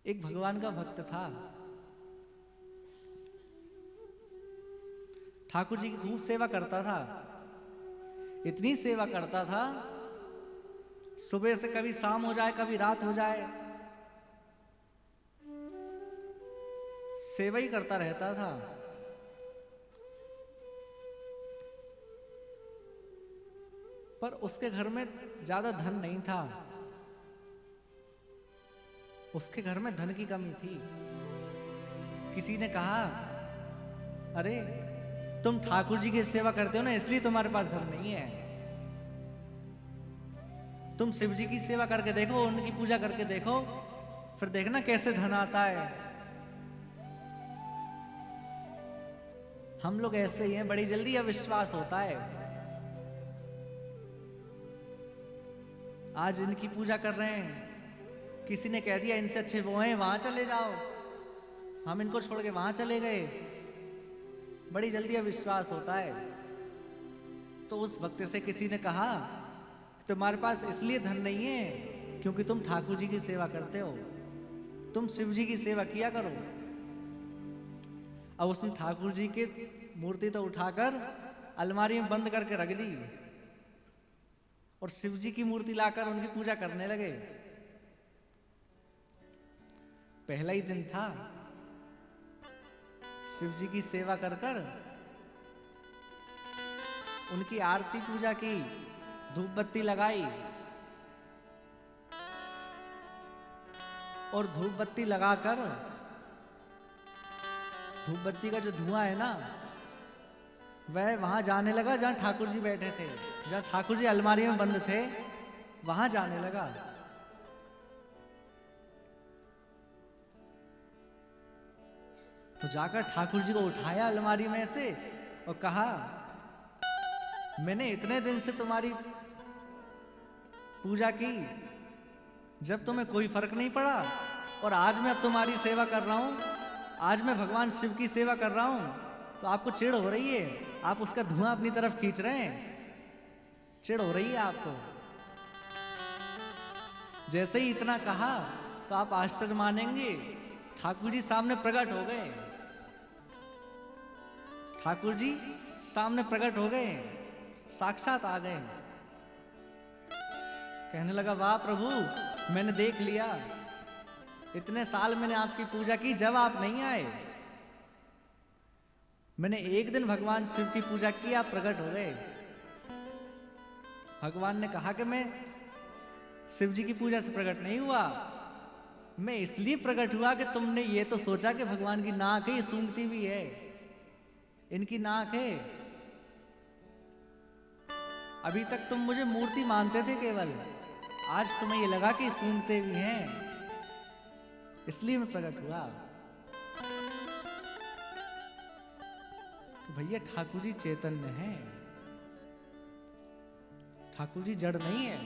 एक भगवान का भक्त था। ठाकुर जी की खूब सेवा करता था, इतनी सेवा करता था, सुबह से कभी शाम हो जाए कभी रात हो जाए, सेवा ही करता रहता था। पर उसके घर में ज्यादा धन नहीं था, उसके घर में धन की कमी थी। किसी ने कहा, अरे तुम ठाकुर जी की सेवा करते हो ना, इसलिए तुम्हारे पास धन नहीं है। तुम शिव जी की सेवा करके देखो, उनकी पूजा करके देखो, फिर देखना कैसे धन आता है। हम लोग ऐसे ही हैं, बड़ी जल्दी अविश्वास होता है। आज इनकी पूजा कर रहे हैं, किसी ने कह दिया इनसे अच्छे वो हैं, वहां चले जाओ, हम इनको छोड़ के वहां चले गए, बड़ी जल्दी अविश्वास होता है। तो उस वक्त से किसी ने कहा, तुम्हारे पास इसलिए धन नहीं है क्योंकि तुम ठाकुर जी की सेवा करते हो, तुम शिव जी की सेवा किया करो। अब उसने ठाकुर जी की मूर्ति तो उठाकर अलमारी में बंद करके रख दी और शिव जी की मूर्ति लाकर उनकी पूजा करने लगे। पहला ही दिन था, शिव जी की सेवा कर कर उनकी आरती पूजा की, धूप बत्ती लगाई, और धूप बत्ती लगाकर धूप बत्ती का जो धुआं है ना, वह वहां जाने लगा जहां ठाकुर जी बैठे थे, जहां ठाकुर जी अलमारी में बंद थे, वहां जाने लगा। तो जाकर ठाकुर जी को उठाया अलमारी में से और कहा, मैंने इतने दिन से तुम्हारी पूजा की, जब तुम्हें कोई फर्क नहीं पड़ा, और आज मैं अब तुम्हारी सेवा कर रहा हूं, आज मैं भगवान शिव की सेवा कर रहा हूं, तो आपको चिढ़ हो रही है, आप उसका धुआं अपनी तरफ खींच रहे हैं, चिढ़ हो रही है आपको। जैसे ही इतना कहा तो आप आश्चर्य मानेंगे, ठाकुर जी सामने प्रकट हो गए, ठाकुर जी सामने प्रकट हो गए, साक्षात आ गए। कहने लगा, वाह प्रभु, मैंने देख लिया, इतने साल मैंने आपकी पूजा की, जब आप नहीं आए, मैंने एक दिन भगवान शिव की पूजा की, आप प्रकट हो गए। भगवान ने कहा कि मैं शिव जी की पूजा से प्रकट नहीं हुआ, मैं इसलिए प्रकट हुआ कि तुमने ये तो सोचा कि भगवान की नाक है, ये सूंघती भी है, इनकी नाक है। अभी तक तुम मुझे मूर्ति मानते थे केवल, आज तुम्हें ये लगा कि सूंघते भी हैं, इसलिए मैं प्रकट हुआ। तो भैया ठाकुर जी चैतन्य हैं, ठाकुर जी जड़ नहीं है।